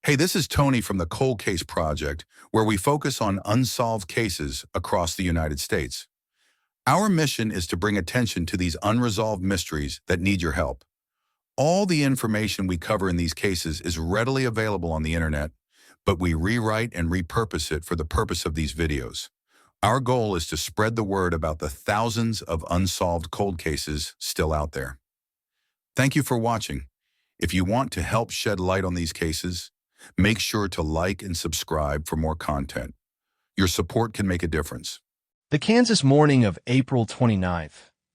Hey, this is Tony from the Cold Case Project, where we focus on unsolved cases across the United States. Our mission is to bring attention to these unresolved mysteries that need your help. All the information we cover in these cases is readily available on the internet, but we rewrite and repurpose it for the purpose of these videos. Our goal is to spread the word about the thousands of unsolved cold cases still out there. Thank you for watching. If you want to help shed light on these cases, make sure to like and subscribe for more content. Your support can make a difference. The Kansas morning of April 29,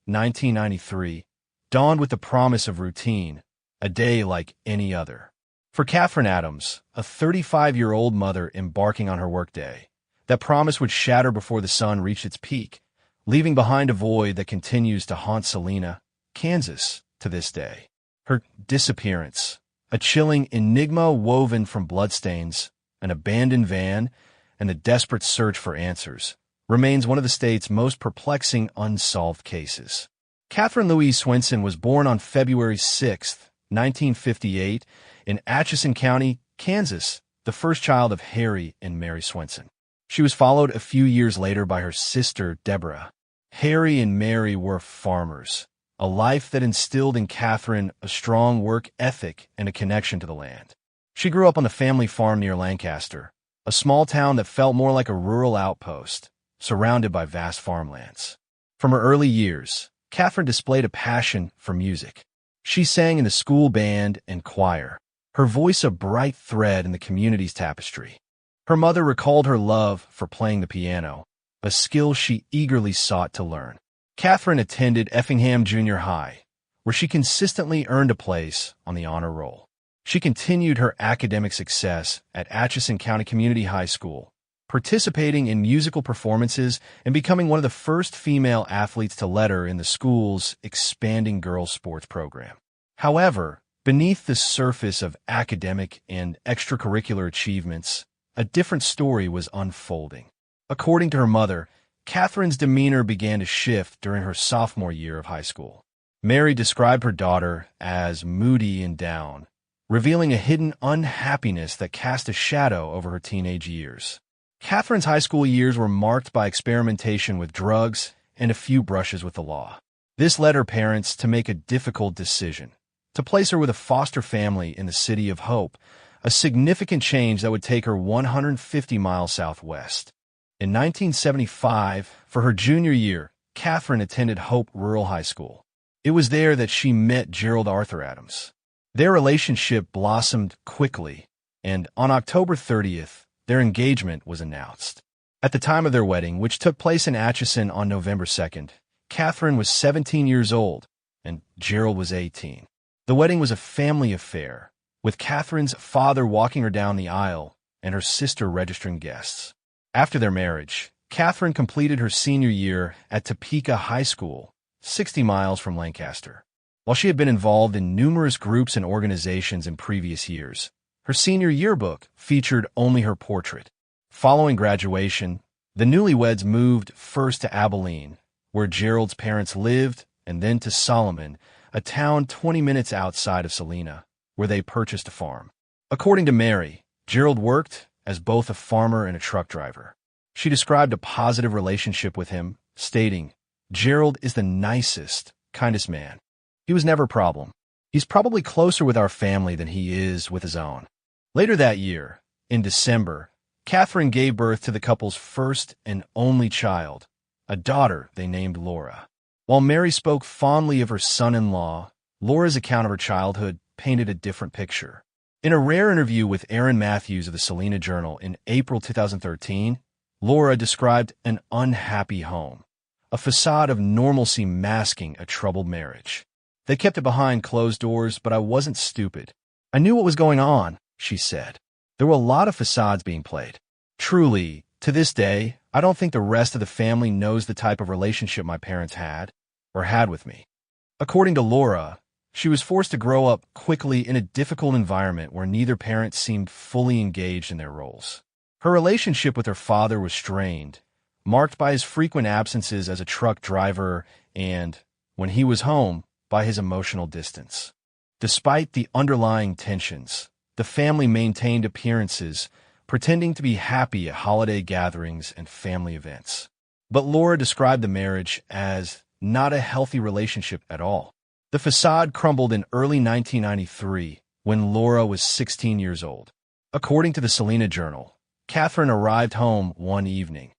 1993, dawned with the promise of routine, a day like any other. For Catherine Adams, a 35-year-old mother embarking on her workday, that promise would shatter before the sun reached its peak, leaving behind a void that continues to haunt Salina, Kansas, to this day. Her disappearance, a chilling enigma woven from bloodstains, an abandoned van, and the desperate search for answers, remains one of the state's most perplexing unsolved cases. Catherine Louise Swenson was born on February 6, 1958, in Atchison County, Kansas, the first child of Harry and Mary Swenson. She was followed a few years later by her sister, Deborah. Harry and Mary were farmers, a life that instilled in Catherine a strong work ethic and a connection to the land. She grew up on the family farm near Lancaster, a small town that felt more like a rural outpost, surrounded by vast farmlands. From her early years, Catherine displayed a passion for music. She sang in the school band and choir, her voice a bright thread in the community's tapestry. Her mother recalled her love for playing the piano, a skill she eagerly sought to learn. Catherine attended Effingham Junior High, where she consistently earned a place on the honor roll. She continued her academic success at Atchison County Community High School, participating in musical performances and becoming one of the first female athletes to letter in the school's expanding girls' sports program. However, beneath the surface of academic and extracurricular achievements, a different story was unfolding. According to her mother, Catherine's demeanor began to shift during her sophomore year of high school. Mary described her daughter as moody and down, revealing a hidden unhappiness that cast a shadow over her teenage years. Catherine's high school years were marked by experimentation with drugs and a few brushes with the law. This led her parents to make a difficult decision, to place her with a foster family in the City of Hope, a significant change that would take her 150 miles southwest. In 1975, for her junior year, Catherine attended Hope Rural High School. It was there that she met Gerald Arthur Adams. Their relationship blossomed quickly, and on October 30th, their engagement was announced. At the time of their wedding, which took place in Atchison on November 2nd, Catherine was 17 years old, and Gerald was 18. The wedding was a family affair, with Catherine's father walking her down the aisle and her sister registering guests. After their marriage, Catherine completed her senior year at Topeka High School, 60 miles from Lancaster. While she had been involved in numerous groups and organizations in previous years, her senior yearbook featured only her portrait. Following graduation, the newlyweds moved first to Abilene, where Gerald's parents lived, and then to Solomon, a town 20 minutes outside of Salina, where they purchased a farm. According to Mary, Gerald worked as both a farmer and a truck driver. She described a positive relationship with him, stating, "Gerald is the nicest, kindest man. He was never a problem. He's probably closer with our family than he is with his own." Later that year, in December, Catherine gave birth to the couple's first and only child, a daughter they named Laura. While Mary spoke fondly of her son-in-law, Laura's account of her childhood painted a different picture. In a rare interview with Aaron Matthews of the Salina Journal in April 2013, Laura described an unhappy home, a facade of normalcy masking a troubled marriage. "They kept it behind closed doors, but I wasn't stupid. I knew what was going on," she said. "There were a lot of facades being played. Truly, to this day, I don't think the rest of the family knows the type of relationship my parents had with me." According to Laura, she was forced to grow up quickly in a difficult environment where neither parent seemed fully engaged in their roles. Her relationship with her father was strained, marked by his frequent absences as a truck driver and, when he was home, by his emotional distance. Despite the underlying tensions, the family maintained appearances, pretending to be happy at holiday gatherings and family events. But Laura described the marriage as not a healthy relationship at all. The facade crumbled in early 1993 when Laura was 16 years old. According to the Salina Journal, Catherine arrived home one evening,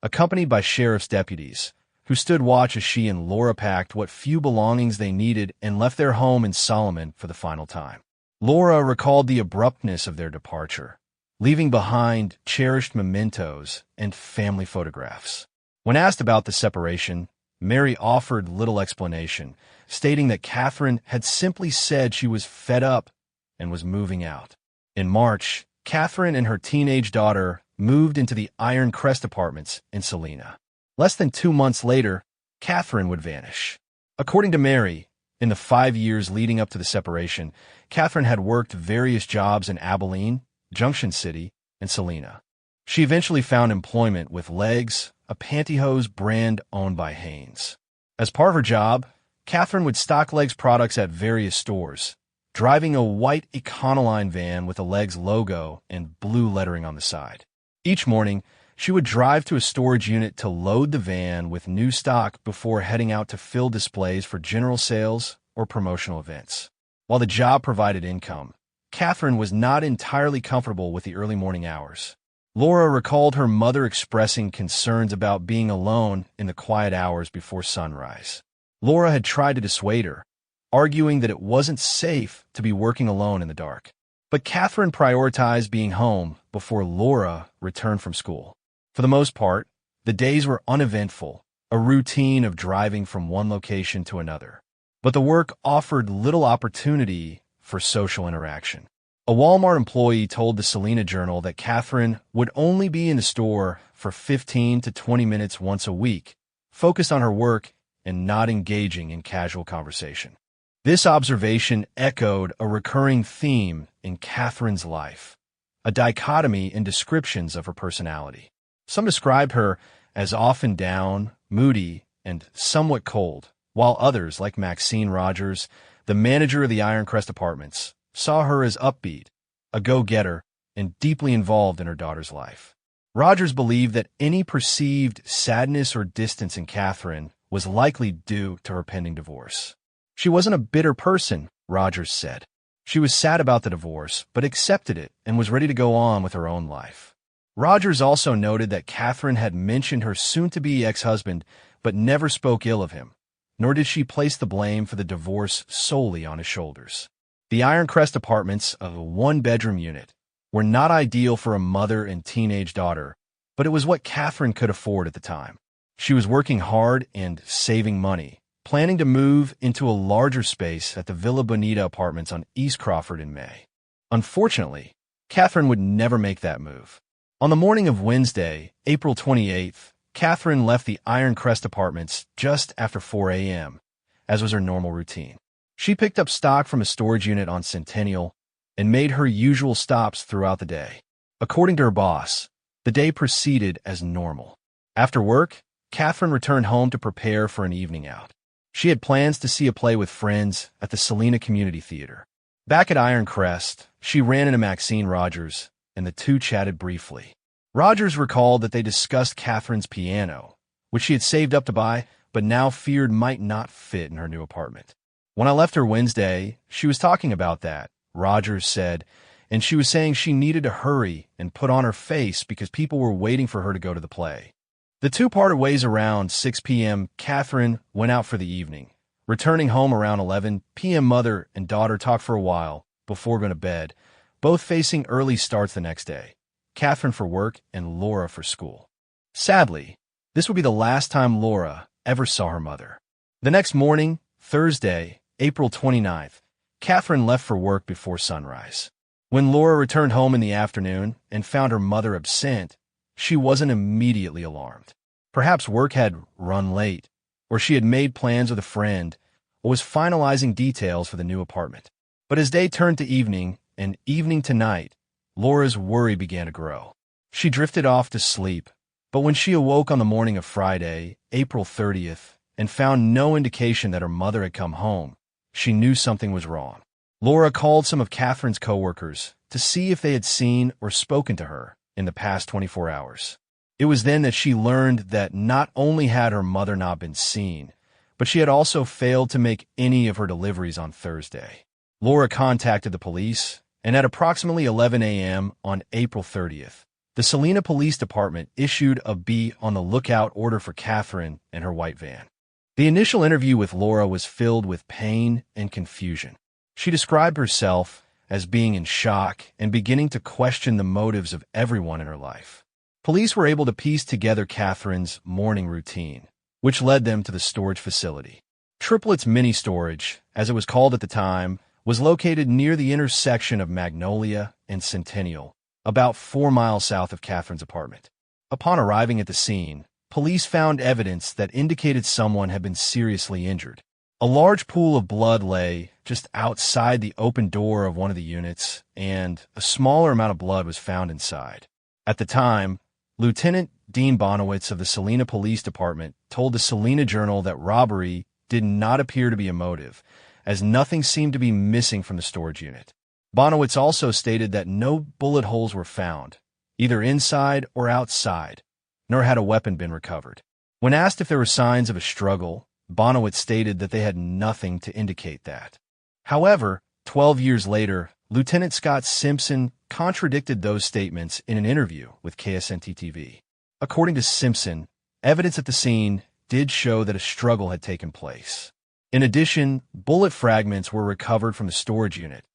accompanied by sheriff's deputies, who stood watch as she and Laura packed what few belongings they needed and left their home in Solomon for the final time. Laura recalled the abruptness of their departure, leaving behind cherished mementos and family photographs. When asked about the separation, Mary offered little explanation, stating that Catherine had simply said she was fed up and was moving out. In March, Catherine and her teenage daughter moved into the Iron Crest apartments in Salina. Less than 2 months later, Catherine would vanish. According to Mary, in the 5 years leading up to the separation, Catherine had worked various jobs in Abilene, Junction City, and Salina. She eventually found employment with Legs, a pantyhose brand owned by Hanes. As part of her job, Catherine would stock Legs products at various stores, driving a white Econoline van with a Legs logo and blue lettering on the side. Each morning, she would drive to a storage unit to load the van with new stock before heading out to fill displays for general sales or promotional events. While the job provided income, Catherine was not entirely comfortable with the early morning hours. Laura recalled her mother expressing concerns about being alone in the quiet hours before sunrise. Laura had tried to dissuade her, arguing that it wasn't safe to be working alone in the dark. But Catherine prioritized being home before Laura returned from school. For the most part, the days were uneventful, a routine of driving from one location to another. But the work offered little opportunity for social interaction. A Walmart employee told the Salina Journal that Catherine would only be in the store for 15 to 20 minutes once a week, focused on her work and not engaging in casual conversation. This observation echoed a recurring theme in Catherine's life, a dichotomy in descriptions of her personality. Some described her as often down, moody, and somewhat cold, while others, like Maxine Rogers, the manager of the Iron Crest Apartments, saw her as upbeat, a go-getter, and deeply involved in her daughter's life. Rogers believed that any perceived sadness or distance in Catherine was likely due to her pending divorce. She wasn't a bitter person, Rogers said. She was sad about the divorce, but accepted it and was ready to go on with her own life. Rogers also noted that Catherine had mentioned her soon-to-be ex-husband, but never spoke ill of him, nor did she place the blame for the divorce solely on his shoulders. The Iron Crest Apartments, a one-bedroom unit, were not ideal for a mother and teenage daughter, but it was what Catherine could afford at the time. She was working hard and saving money, planning to move into a larger space at the Villa Bonita Apartments on East Crawford in May. Unfortunately, Catherine would never make that move. On the morning of Wednesday, April 28th, Catherine left the Iron Crest Apartments just after 4 a.m., as was her normal routine. She picked up stock from a storage unit on Centennial and made her usual stops throughout the day. According to her boss, the day proceeded as normal. After work, Catherine returned home to prepare for an evening out. She had plans to see a play with friends at the Salina Community Theater. Back at Iron Crest, she ran into Maxine Rogers, and the two chatted briefly. Rogers recalled that they discussed Catherine's piano, which she had saved up to buy, but now feared might not fit in her new apartment. When I left her Wednesday, she was talking about that, Rogers said, and she was saying she needed to hurry and put on her face because people were waiting for her to go to the play. The two parted ways around 6 p.m. Catherine went out for the evening. Returning home around 11 p.m., mother and daughter talked for a while before going to bed, both facing early starts the next day, Catherine for work and Laura for school. Sadly, this would be the last time Laura ever saw her mother. The next morning, Thursday, April 29th, Catherine left for work before sunrise. When Laura returned home in the afternoon and found her mother absent, she wasn't immediately alarmed. Perhaps work had run late, or she had made plans with a friend, or was finalizing details for the new apartment. But as day turned to evening, and evening to night, Laura's worry began to grow. She drifted off to sleep, but when she awoke on the morning of Friday, April 30th, and found no indication that her mother had come home, she knew something was wrong. Laura called some of Catherine's coworkers to see if they had seen or spoken to her in the past 24 hours. It was then that she learned that not only had her mother not been seen, but she had also failed to make any of her deliveries on Thursday. Laura contacted the police, and at approximately 11 a.m. on April 30th, the Salina Police Department issued a be on the lookout order for Catherine and her white van. The initial interview with Laura was filled with pain and confusion. She described herself as being in shock and beginning to question the motives of everyone in her life. Police were able to piece together Catherine's morning routine, which led them to the storage facility. Triplets Mini Storage, as it was called at the time, was located near the intersection of Magnolia and Centennial, about 4 miles south of Catherine's apartment. Upon arriving at the scene, police found evidence that indicated someone had been seriously injured. A large pool of blood lay just outside the open door of one of the units, and a smaller amount of blood was found inside. At the time, Lieutenant Dean Bonowitz of the Salina Police Department told the Salina Journal that robbery did not appear to be a motive, as nothing seemed to be missing from the storage unit. Bonowitz also stated that no bullet holes were found, either inside or outside, nor had a weapon been recovered. When asked if there were signs of a struggle, Bonowitz stated that they had nothing to indicate that. However, 12 years later, Lieutenant Scott Simpson contradicted those statements in an interview with KSNT-TV. According to Simpson, evidence at the scene did show that a struggle had taken place. In addition, bullet fragments were recovered from the storage unit,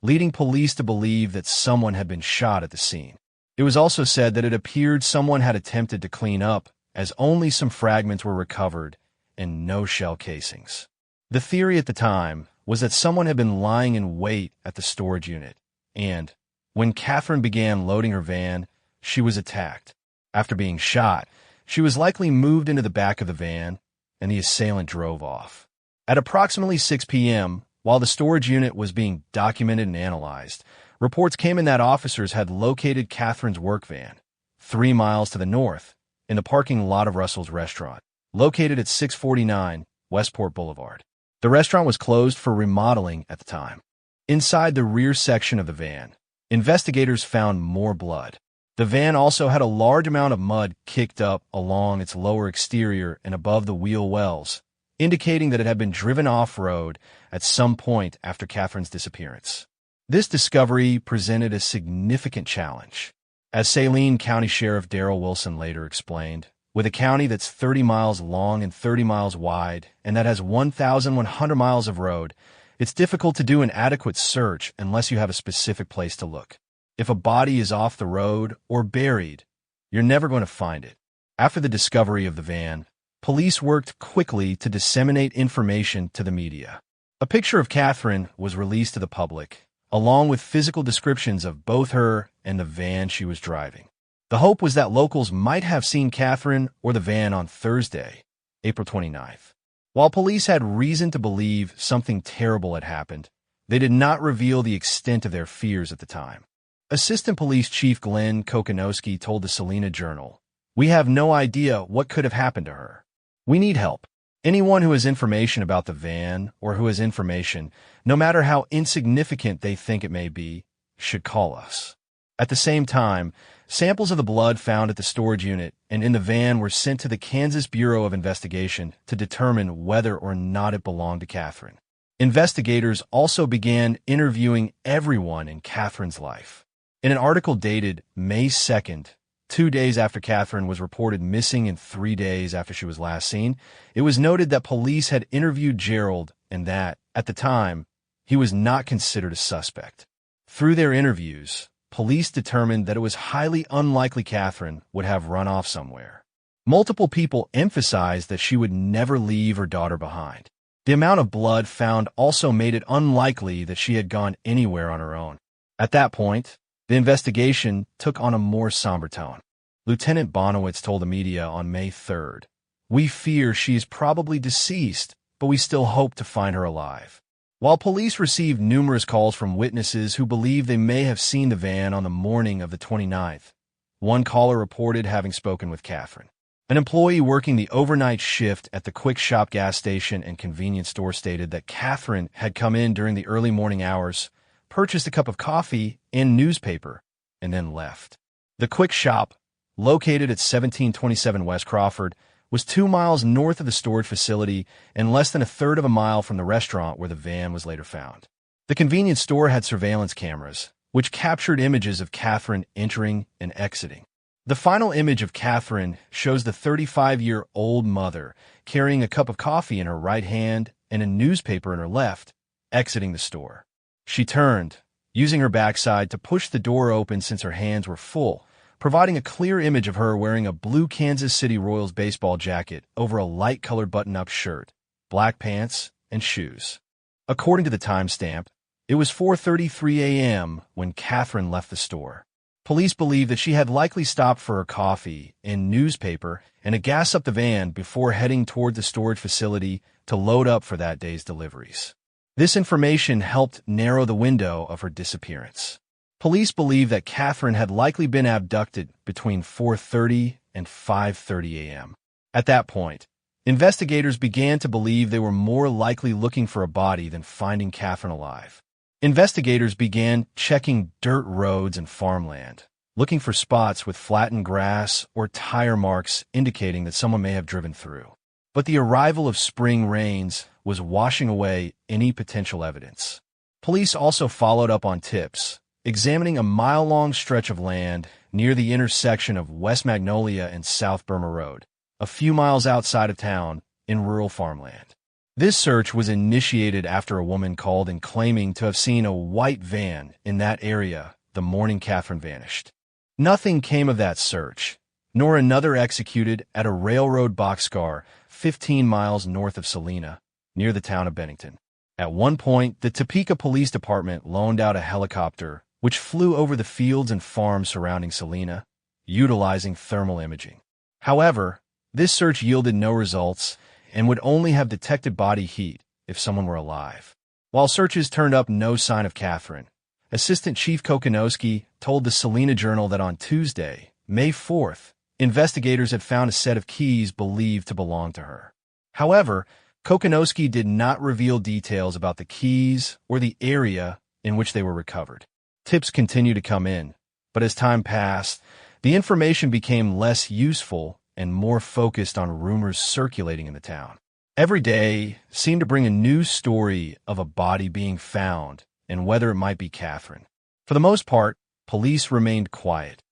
leading police to believe that someone had been shot at the scene. It was also said that it appeared someone had attempted to clean up, as only some fragments were recovered and no shell casings. The theory at the time was that someone had been lying in wait at the storage unit, and when Catherine began loading her van, she was attacked. After being shot, she was likely moved into the back of the van, and the assailant drove off. At approximately 6 p.m., while the storage unit was being documented and analyzed, reports came in that officers had located Catherine's work van 3 miles to the north in the parking lot of Russell's Restaurant, located at 649 Westport Boulevard. The restaurant was closed for remodeling at the time. Inside the rear section of the van, investigators found more blood. The van also had a large amount of mud kicked up along its lower exterior and above the wheel wells, indicating that it had been driven off-road at some point after Catherine's disappearance. This discovery presented a significant challenge. As Saline County Sheriff Darrell Wilson later explained, with a county that's 30 miles long and 30 miles wide, and that has 1,100 miles of road, it's difficult to do an adequate search unless you have a specific place to look. If a body is off the road or buried, you're never going to find it. After the discovery of the van, police worked quickly to disseminate information to the media. A picture of Catherine was released to the public, along with physical descriptions of both her and the van she was driving. The hope was that locals might have seen Catherine or the van on Thursday, April 29th. While police had reason to believe something terrible had happened, they did not reveal the extent of their fears at the time. Assistant Police Chief Glenn Kokonowski told the Salina Journal, "We have no idea what could have happened to her. We need help. Anyone who has information about the van or who has information, no matter how insignificant they think it may be, should call us." At the same time, samples of the blood found at the storage unit and in the van were sent to the Kansas Bureau of Investigation to determine whether or not it belonged to Catherine. Investigators also began interviewing everyone in Catherine's life. In an article dated May 2nd, 2 days after Catherine was reported missing and 3 days after she was last seen, it was noted that police had interviewed Gerald and that, at the time, he was not considered a suspect. Through their interviews, police determined that it was highly unlikely Catherine would have run off somewhere. Multiple people emphasized that she would never leave her daughter behind. The amount of blood found also made it unlikely that she had gone anywhere on her own. At that point, the investigation took on a more somber tone. Lieutenant Bonowitz told the media on May 3rd, "We fear she is probably deceased, but we still hope to find her alive." While police received numerous calls from witnesses who believe they may have seen the van on the morning of the 29th, one caller reported having spoken with Catherine. An employee working the overnight shift at the Quick Shop gas station and convenience store stated that Catherine had come in during the early morning hours, purchased a cup of coffee and newspaper, and then left. The Quick Shop, located at 1727 West Crawford, was 2 miles north of the storage facility and less than a third of a mile from the restaurant where the van was later found. The convenience store had surveillance cameras, which captured images of Catherine entering and exiting. The final image of Catherine shows the 35-year-old mother carrying a cup of coffee in her right hand and a newspaper in her left, exiting the store. She turned, using her backside to push the door open since her hands were full, providing a clear image of her wearing a blue Kansas City Royals baseball jacket over a light-colored button-up shirt, black pants, and shoes. According to the timestamp, it was 4:33 a.m. when Catherine left the store. Police believe that she had likely stopped for her coffee and newspaper and to gas up the van before heading toward the storage facility to load up for that day's deliveries. This information helped narrow the window of her disappearance. Police believe that Catherine had likely been abducted between 4:30 and 5:30 a.m. At that point, investigators began to believe they were more likely looking for a body than finding Catherine alive. Investigators began checking dirt roads and farmland, looking for spots with flattened grass or tire marks indicating that someone may have driven through. But the arrival of spring rains was washing away any potential evidence. Police also followed up on tips, examining a mile-long stretch of land near the intersection of West Magnolia and South Burma Road, a few miles outside of town in rural farmland. This search was initiated after a woman called in claiming to have seen a white van in that area the morning Catherine vanished. Nothing came of that search, nor another executed at a railroad boxcar 15 miles north of Salina, near the town of Bennington. At one point, the Topeka Police Department loaned out a helicopter which flew over the fields and farms surrounding Salina, utilizing thermal imaging. However, this search yielded no results and would only have detected body heat if someone were alive. While searches turned up no sign of Catherine, Assistant Chief Kokonowski told the Salina Journal that on Tuesday, May 4th, investigators had found a set of keys believed to belong to her. However, Kokonowski did not reveal details about the keys or the area in which they were recovered. Tips continued to come in, but as time passed, the information became less useful and more focused on rumors circulating in the town. Every day seemed to bring a new story of a body being found and whether it might be Catherine. For the most part, police remained quiet,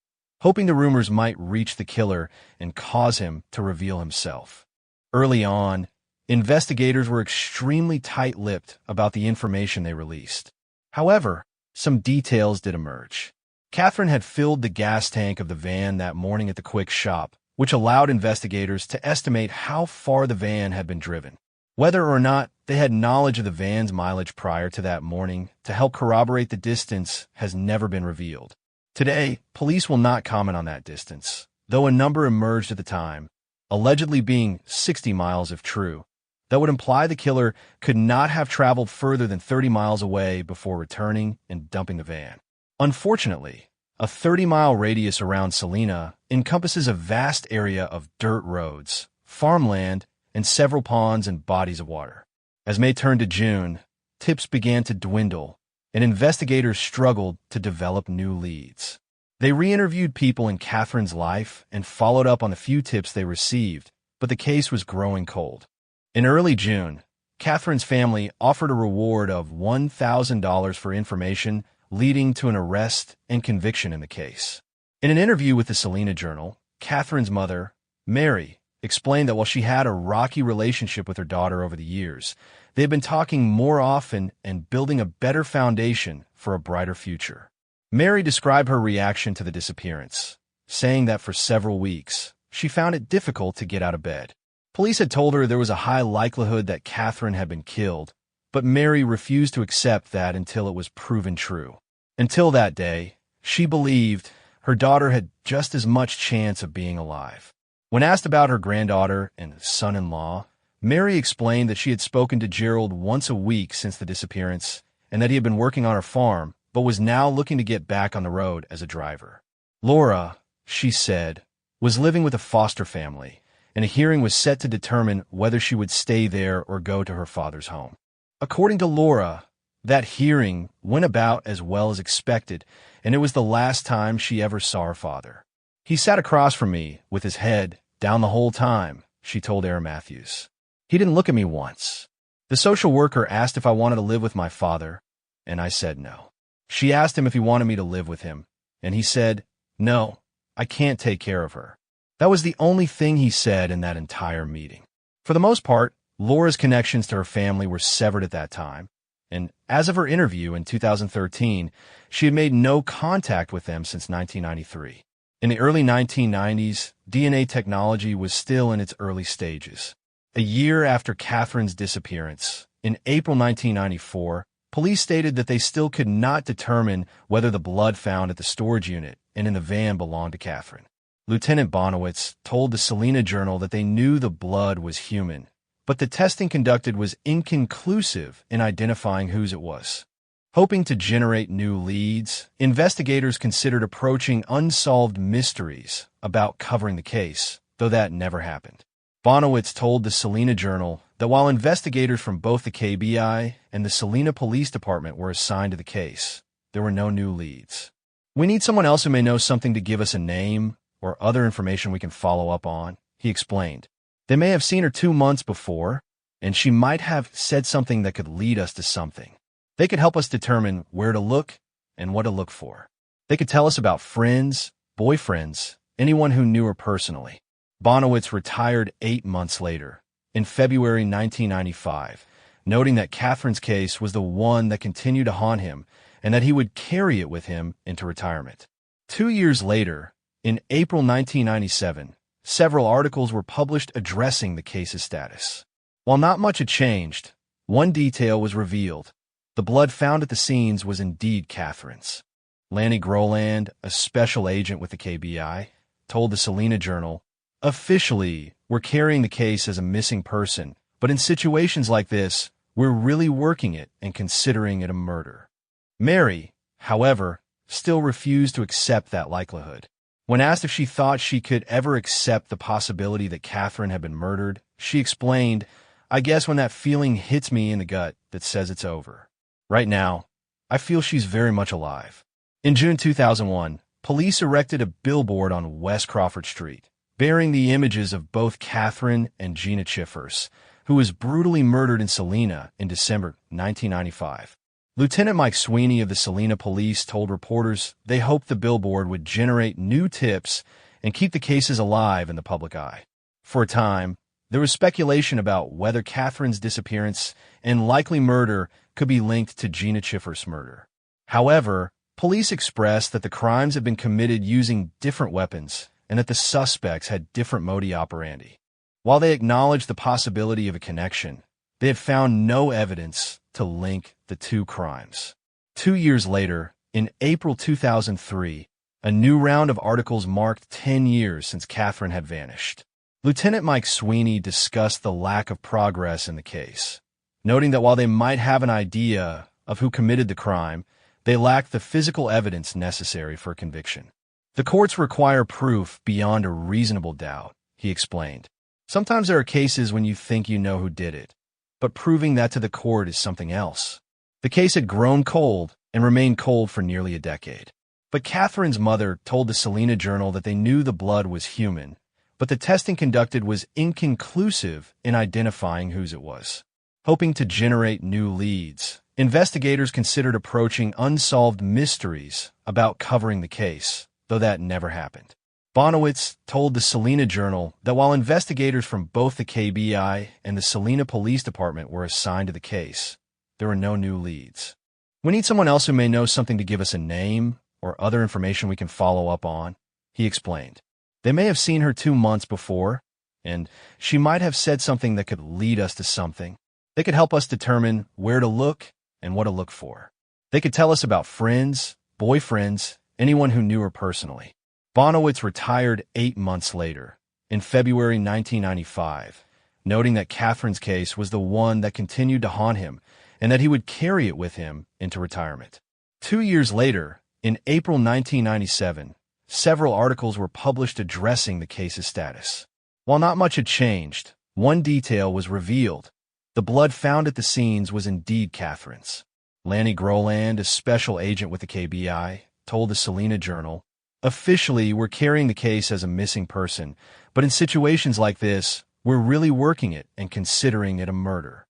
hoping the rumors might reach the killer and cause him to reveal himself. Early on, investigators were extremely tight-lipped about the information they released. However, some details did emerge. Catherine had filled the gas tank of the van that morning at the Quick Shop, which allowed investigators to estimate how far the van had been driven. Whether or not they had knowledge of the van's mileage prior to that morning to help corroborate the distance has never been revealed. Today, police will not comment on that distance, though a number emerged at the time, allegedly being 60 miles if true, that would imply the killer could not have traveled further than 30 miles away before returning and dumping the van. Unfortunately, a 30-mile radius around Salina encompasses a vast area of dirt roads, farmland, and several ponds and bodies of water. As May turned to June, tips began to dwindle, and investigators struggled to develop new leads. They re-interviewed people in Catherine's life and followed up on the few tips they received, but the case was growing cold. In early June, Catherine's family offered a reward of $1,000 for information leading to an arrest and conviction in the case. In an interview with the Salina Journal, Catherine's mother, Mary, explained that while she had a rocky relationship with her daughter over the years, they had been talking more often and building a better foundation for a brighter future. Mary described her reaction to the disappearance, saying that for several weeks, she found it difficult to get out of bed. Police had told her there was a high likelihood that Catherine had been killed, but Mary refused to accept that until it was proven true. Until that day, she believed her daughter had just as much chance of being alive. When asked about her granddaughter and son-in-law, Mary explained that she had spoken to Gerald once a week since the disappearance and that he had been working on her farm, but was now looking to get back on the road as a driver. Laura, she said, was living with a foster family, and a hearing was set to determine whether she would stay there or go to her father's home. According to Laura, That hearing went about as well as expected, and it was the last time she ever saw her father. He sat across from me with his head down the whole time, she told Aaron Matthews. He didn't look at me once. The social worker asked if I wanted to live with my father, and I said no. She asked him if he wanted me to live with him, and he said, "No, I can't take care of her." That was the only thing he said in that entire meeting. For the most part, Laura's connections to her family were severed at that time, and as of her interview in 2013, she had made no contact with them since 1993. In the early 1990s, DNA technology was still in its early stages. A year after Catherine's disappearance, in April 1994, police stated that they still could not determine whether the blood found at the storage unit and in the van belonged to Catherine. Lieutenant Bonowitz told the Salina Journal that they knew the blood was human, but the testing conducted was inconclusive in identifying whose it was. Hoping to generate new leads, investigators considered approaching unsolved mysteries about covering the case, though that never happened. Bonowitz told the Salina Journal that while investigators from both the KBI and the Salina Police Department were assigned to the case, there were no new leads. "We need someone else who may know something to give us a name or other information we can follow up on," he explained. "They may have seen her 2 months before, and she might have said something that could lead us to something. They could help us determine where to look and what to look for. They could tell us about friends, boyfriends, anyone who knew her personally." Bonowitz retired 8 months later, in February 1995, noting that Catherine's case was the one that continued to haunt him and that he would carry it with him into retirement. 2 years later, in April 1997, several articles were published addressing the case's status. While not much had changed, one detail was revealed. The blood found at the scenes was indeed Catherine's. Lanny Groland, a special agent with the KBI, told the Salina Journal, "Officially, we're carrying the case as a missing person, but in situations like this, we're really working it and considering it a murder." Mary, however, still refused to accept that likelihood. When asked if she thought she could ever accept the possibility that Catherine had been murdered, she explained, "I guess when that feeling hits me in the gut that says it's over. Right now, I feel she's very much alive." In June 2001, police erected a billboard on West Crawford Street, bearing the images of both Catherine and Gina Chiffers, who was brutally murdered in Salina in December 1995. Lieutenant Mike Sweeney of the Salina Police told reporters they hoped the billboard would generate new tips and keep the cases alive in the public eye. For a time, there was speculation about whether Catherine's disappearance and likely murder could be linked to Gina Chiffers' murder. However, police expressed that the crimes had been committed using different weapons and that the suspects had different modus operandi. While they acknowledged the possibility of a connection, they had found no evidence to link the two crimes. 2 years later, in April 2003, a new round of articles marked 10 years since Catherine had vanished. Lieutenant Mike Sweeney discussed the lack of progress in the case, noting that while they might have an idea of who committed the crime, they lacked the physical evidence necessary for conviction. "The courts require proof beyond a reasonable doubt," he explained. "Sometimes there are cases when you think you know who did it, but proving that to the court is something else." The case had grown cold and remained cold for nearly a decade. But Catherine's mother told the Salina Journal that they knew the blood was human, but the testing conducted was inconclusive in identifying whose it was. Hoping to generate new leads, investigators considered approaching unsolved mysteries about covering the case, though that never happened. Bonowitz told the Salina Journal that while investigators from both the KBI and the Salina Police Department were assigned to the case, there were no new leads. "We need someone else who may know something to give us a name or other information we can follow up on," he explained. "They may have seen her 2 months before, and she might have said something that could lead us to something. They could help us determine where to look and what to look for. They could tell us about friends, boyfriends, anyone who knew her personally." Bonowitz retired 8 months later, in February 1995, noting that Catherine's case was the one that continued to haunt him and that he would carry it with him into retirement. 2 years later, in April 1997, several articles were published addressing the case's status. While not much had changed, one detail was revealed. The blood found at the scenes was indeed Catherine's. Lanny Groland, a special agent with the KBI, told the Salina Journal, "Officially, we're carrying the case as a missing person, but in situations like this, we're really working it and considering it a murder."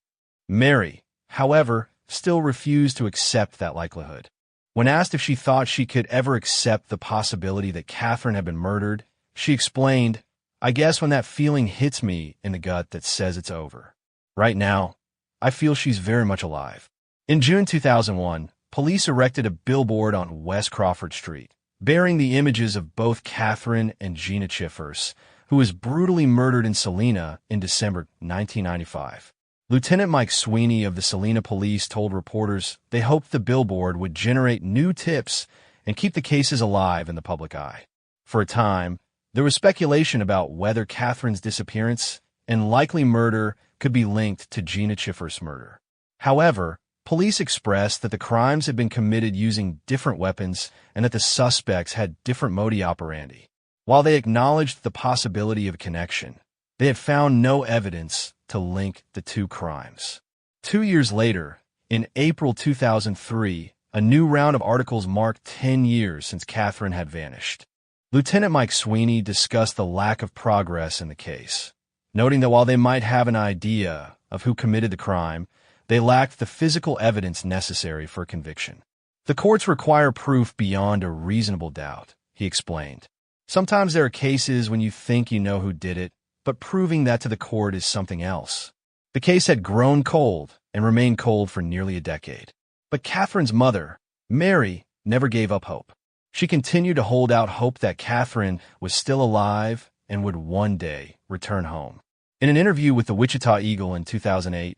Mary, however, still refused to accept that likelihood. When asked if she thought she could ever accept the possibility that Catherine had been murdered, she explained, "I guess when that feeling hits me in the gut that says it's over. Right now, I feel she's very much alive." In June 2001, police erected a billboard on West Crawford Street, bearing the images of both Catherine and Gina Chiffers, who was brutally murdered in Salina in December 1995. Lieutenant Mike Sweeney of the Salina Police told reporters they hoped the billboard would generate new tips and keep the cases alive in the public eye. For a time, there was speculation about whether Catherine's disappearance and likely murder could be linked to Gina Chiffers' murder. However, police expressed that the crimes had been committed using different weapons and that the suspects had different modus operandi. While they acknowledged the possibility of a connection, they had found no evidence to link the two crimes. 2 years later, in April 2003, a new round of articles marked 10 years since Catherine had vanished. Lieutenant Mike Sweeney discussed the lack of progress in the case, noting that while they might have an idea of who committed the crime, they lacked the physical evidence necessary for conviction. "The courts require proof beyond a reasonable doubt," he explained. "Sometimes there are cases when you think you know who did it, but proving that to the court is something else." The case had grown cold and remained cold for nearly a decade. But Catherine's mother, Mary, never gave up hope. She continued to hold out hope that Catherine was still alive and would one day return home. In an interview with the Wichita Eagle in 2008,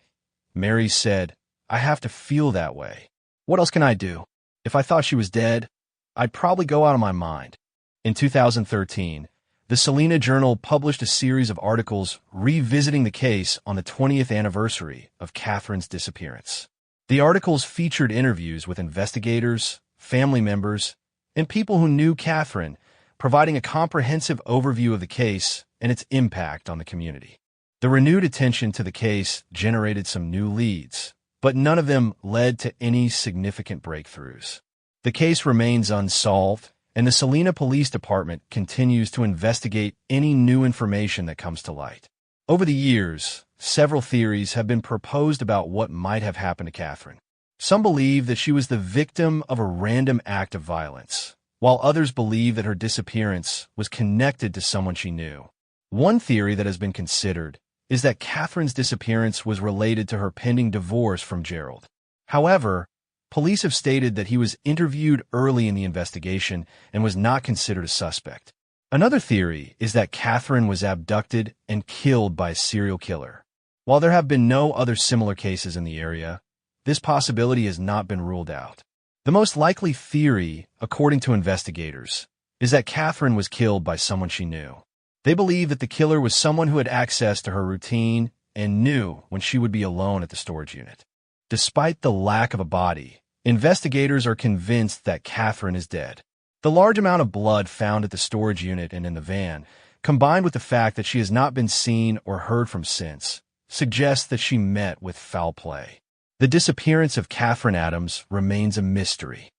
Mary said, "I have to feel that way. What else can I do? If I thought she was dead, I'd probably go out of my mind." In 2013, the Salina Journal published a series of articles revisiting the case on the 20th anniversary of Catherine's disappearance. The articles featured interviews with investigators, family members, and people who knew Catherine, providing a comprehensive overview of the case and its impact on the community. The renewed attention to the case generated some new leads, but none of them led to any significant breakthroughs. The case remains unsolved, and the Salina Police Department continues to investigate any new information that comes to light. Over the years, several theories have been proposed about what might have happened to Catherine. Some believe that she was the victim of a random act of violence, while others believe that her disappearance was connected to someone she knew. One theory that has been considered is that Catherine's disappearance was related to her pending divorce from Gerald. However, police have stated that he was interviewed early in the investigation and was not considered a suspect. Another theory is that Catherine was abducted and killed by a serial killer. While there have been no other similar cases in the area, this possibility has not been ruled out. The most likely theory, according to investigators, is that Catherine was killed by someone she knew. They believe that the killer was someone who had access to her routine and knew when she would be alone at the storage unit. Despite the lack of a body, investigators are convinced that Catherine is dead. The large amount of blood found at the storage unit and in the van, combined with the fact that she has not been seen or heard from since, suggests that she met with foul play. The disappearance of Catherine Adams remains a mystery.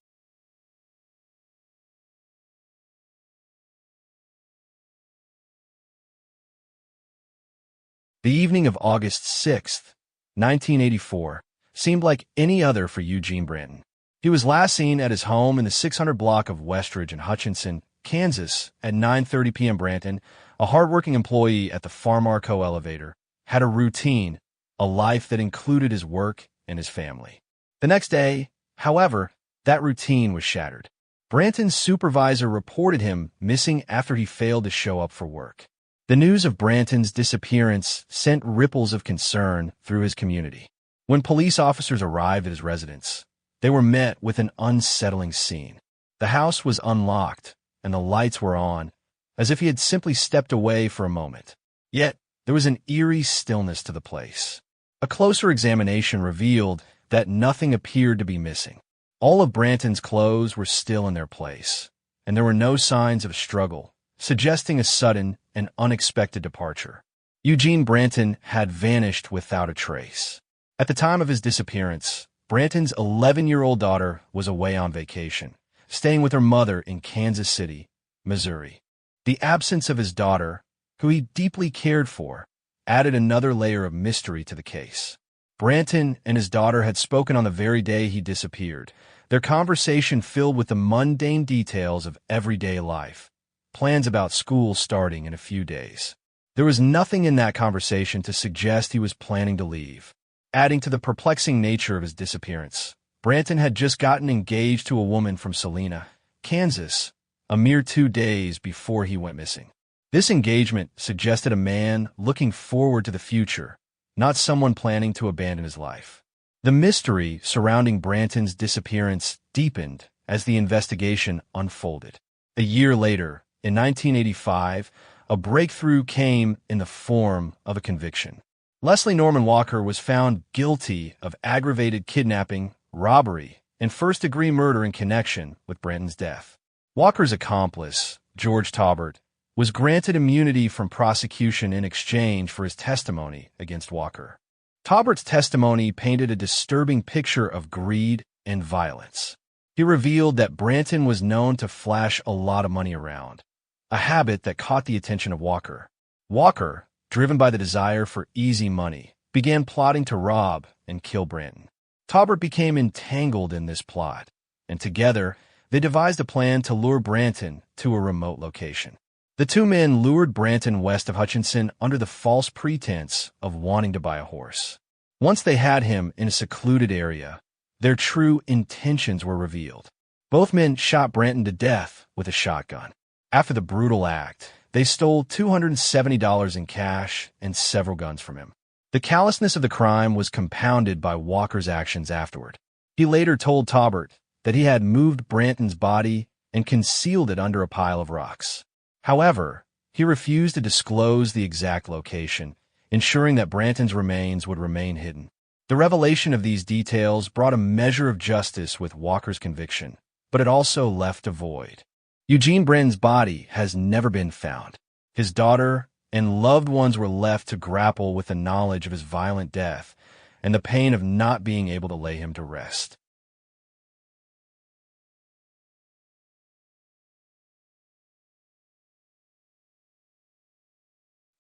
The evening of August 6, 1984, seemed like any other for Eugene Brin. He was last seen at his home in the 600 block of Westridge in Hutchinson, Kansas, at 9:30 p.m. Branton, a hardworking employee at the Farmarco elevator, had a routine, a life that included his work and his family. The next day, however, that routine was shattered. Branton's supervisor reported him missing after he failed to show up for work. The news of Branton's disappearance sent ripples of concern through his community. When police officers arrived at his residence, they were met with an unsettling scene. The house was unlocked, and the lights were on, as if he had simply stepped away for a moment. Yet, there was an eerie stillness to the place. A closer examination revealed that nothing appeared to be missing. All of Branton's clothes were still in their place, and there were no signs of a struggle, suggesting a sudden and unexpected departure. Eugene Branton had vanished without a trace. At the time of his disappearance, Branton's 11-year-old daughter was away on vacation, staying with her mother in Kansas City, Missouri. The absence of his daughter, who he deeply cared for, added another layer of mystery to the case. Branton and his daughter had spoken on the very day he disappeared, their conversation filled with the mundane details of everyday life, plans about school starting in a few days. There was nothing in that conversation to suggest he was planning to leave. Adding to the perplexing nature of his disappearance, Branton had just gotten engaged to a woman from Salina, Kansas, a mere 2 days before he went missing. This engagement suggested a man looking forward to the future, not someone planning to abandon his life. The mystery surrounding Branton's disappearance deepened as the investigation unfolded. A year later, in 1985, a breakthrough came in the form of a conviction. Leslie Norman Walker was found guilty of aggravated kidnapping, robbery, and first-degree murder in connection with Branton's death. Walker's accomplice, George Taubert, was granted immunity from prosecution in exchange for his testimony against Walker. Taubert's testimony painted a disturbing picture of greed and violence. He revealed that Branton was known to flash a lot of money around, a habit that caught the attention of Walker. Walker, driven by the desire for easy money, began plotting to rob and kill Branton. Taubert became entangled in this plot, and together they devised a plan to lure Branton to a remote location. The two men lured Branton west of Hutchinson under the false pretense of wanting to buy a horse. Once they had him in a secluded area, their true intentions were revealed. Both men shot Branton to death with a shotgun. After the brutal act, they stole $270 in cash and several guns from him. The callousness of the crime was compounded by Walker's actions afterward. He later told Taubert that he had moved Branton's body and concealed it under a pile of rocks. However, he refused to disclose the exact location, ensuring that Branton's remains would remain hidden. The revelation of these details brought a measure of justice with Walker's conviction, but it also left a void. Eugene Brin's body has never been found. His daughter and loved ones were left to grapple with the knowledge of his violent death and the pain of not being able to lay him to rest.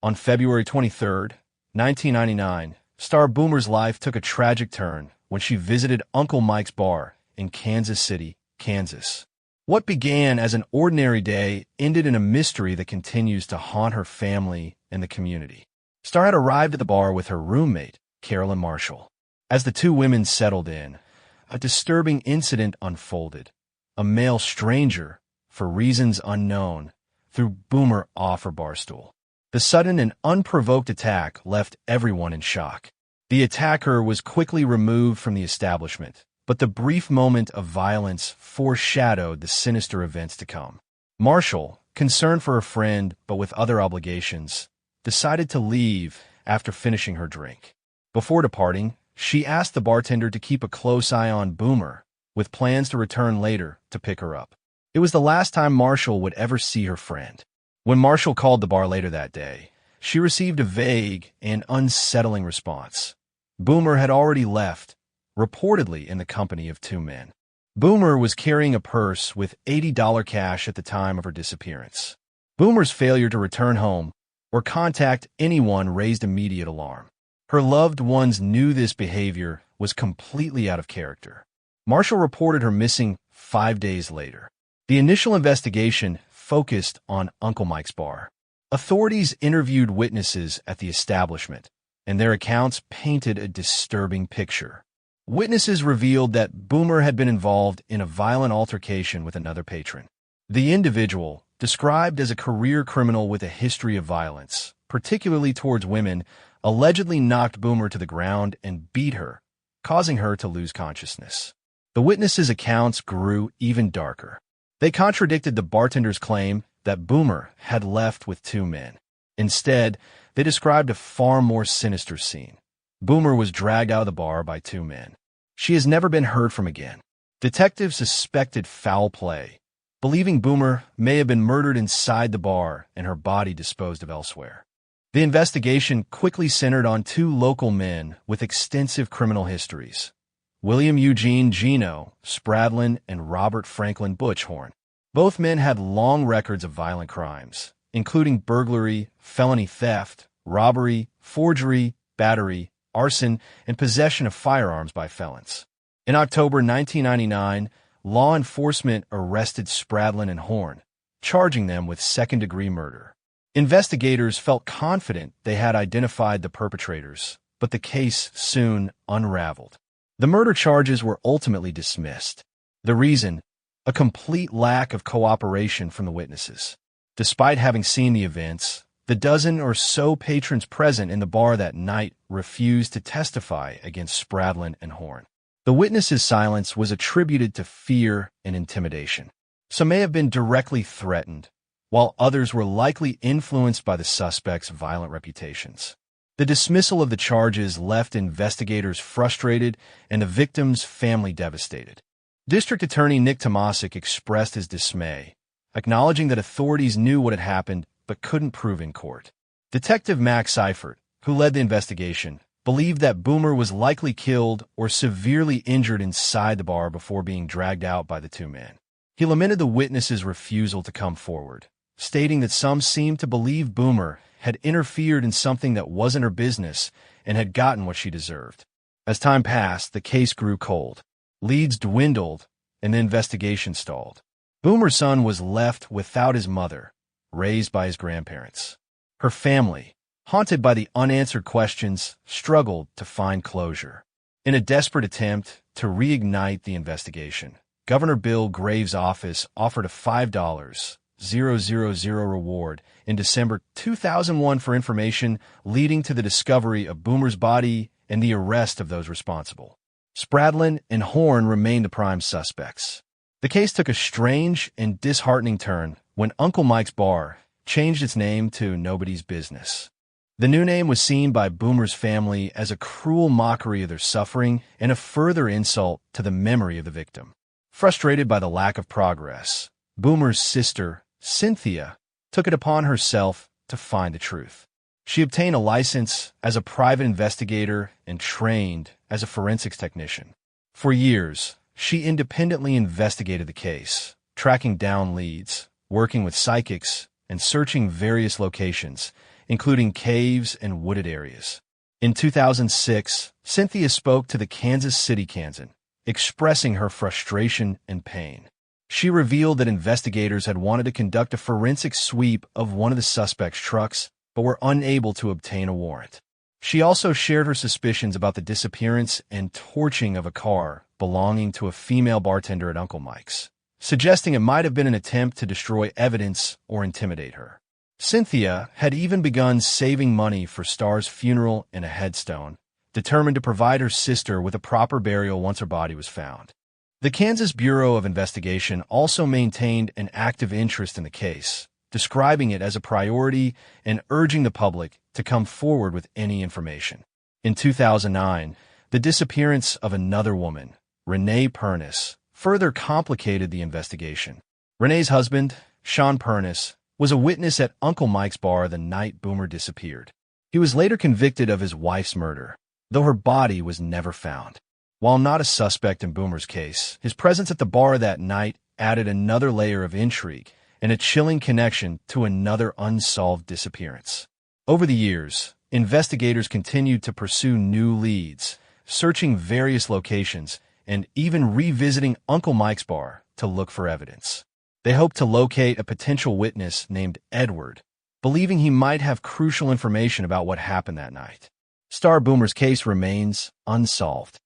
On February 23, 1999, star Boomer's life took a tragic turn when she visited Uncle Mike's bar in Kansas City, Kansas. What began as an ordinary day ended in a mystery that continues to haunt her family and the community. Star had arrived at the bar with her roommate, Carolyn Marshall. As the two women settled in, a disturbing incident unfolded. A male stranger, for reasons unknown, threw Boomer off her bar stool. The sudden and unprovoked attack left everyone in shock. The attacker was quickly removed from the establishment, but the brief moment of violence foreshadowed the sinister events to come. Marshall, concerned for her friend but with other obligations, decided to leave after finishing her drink. Before departing, she asked the bartender to keep a close eye on Boomer, with plans to return later to pick her up. It was the last time Marshall would ever see her friend. When Marshall called the bar later that day, she received a vague and unsettling response. Boomer had already left, reportedly in the company of two men. Boomer was carrying a purse with $80 cash at the time of her disappearance. Boomer's failure to return home or contact anyone raised immediate alarm. Her loved ones knew this behavior was completely out of character. Marshall reported her missing 5 days later. The initial investigation focused on Uncle Mike's bar. Authorities interviewed witnesses at the establishment, and their accounts painted a disturbing picture. Witnesses revealed that Boomer had been involved in a violent altercation with another patron. The individual, described as a career criminal with a history of violence, particularly towards women, allegedly knocked Boomer to the ground and beat her, causing her to lose consciousness. The witnesses' accounts grew even darker. They contradicted the bartender's claim that Boomer had left with two men. Instead, they described a far more sinister scene. Boomer was dragged out of the bar by two men. She has never been heard from again. Detectives suspected foul play, believing Boomer may have been murdered inside the bar and her body disposed of elsewhere. The investigation quickly centered on two local men with extensive criminal histories. William Eugene Gino Spradlin and Robert Franklin Butch Horn. Both men had long records of violent crimes, including burglary, felony theft, robbery, forgery, battery, arson, and possession of firearms by felons. In October 1999, law enforcement arrested Spradlin and Horn, charging them with second-degree murder. Investigators felt confident they had identified the perpetrators, but the case soon unraveled. The murder charges were ultimately dismissed. The reason? A complete lack of cooperation from the witnesses. Despite having seen the events, the dozen or so patrons present in the bar that night refused to testify against Spradlin and Horn. The witnesses' silence was attributed to fear and intimidation. Some may have been directly threatened, while others were likely influenced by the suspects' violent reputations. The dismissal of the charges left investigators frustrated and the victims' family devastated. District Attorney Nick Tomasic expressed his dismay, acknowledging that authorities knew what had happened but couldn't prove in court. Detective Max Seifert, who led the investigation, believed that Boomer was likely killed or severely injured inside the bar before being dragged out by the two men. He lamented the witnesses' refusal to come forward, stating that some seemed to believe Boomer had interfered in something that wasn't her business and had gotten what she deserved. As time passed, the case grew cold. Leads dwindled, and the investigation stalled. Boomer's son was left without his mother, raised by his grandparents. Her family, haunted by the unanswered questions, struggled to find closure. In a desperate attempt to reignite the investigation, Governor Bill Graves' office offered a $5,000 reward in December 2001 for information leading to the discovery of Boomer's body and the arrest of those responsible. Spradlin and Horn remained the prime suspects. The case took a strange and disheartening turn when Uncle Mike's Bar changed its name to Nobody's Business. The new name was seen by Boomer's family as a cruel mockery of their suffering and a further insult to the memory of the victim. Frustrated by the lack of progress, Boomer's sister, Cynthia, took it upon herself to find the truth. She obtained a license as a private investigator and trained as a forensics technician. For years, she independently investigated the case, tracking down leads, working with psychics, and searching various locations, including caves and wooded areas. In 2006, Cynthia spoke to the Kansas City Kansan, expressing her frustration and pain. She revealed that investigators had wanted to conduct a forensic sweep of one of the suspect's trucks, but were unable to obtain a warrant. She also shared her suspicions about the disappearance and torching of a car belonging to a female bartender at Uncle Mike's, suggesting it might have been an attempt to destroy evidence or intimidate her. Cynthia had even begun saving money for Starr's funeral and a headstone, determined to provide her sister with a proper burial once her body was found. The Kansas Bureau of Investigation also maintained an active interest in the case, describing it as a priority and urging the public to come forward with any information. In 2009, the disappearance of another woman, Renee Pernis, further complicated the investigation. Renee's husband, Sean Pernis, was a witness at Uncle Mike's Bar the night Boomer disappeared. He was later convicted of his wife's murder, though her body was never found. While not a suspect in Boomer's case, his presence at the bar that night added another layer of intrigue and a chilling connection to another unsolved disappearance. Over the years, investigators continued to pursue new leads, searching various locations and even revisiting Uncle Mike's Bar to look for evidence. They hoped to locate a potential witness named Edward, believing he might have crucial information about what happened that night. Star Boomer's case remains unsolved.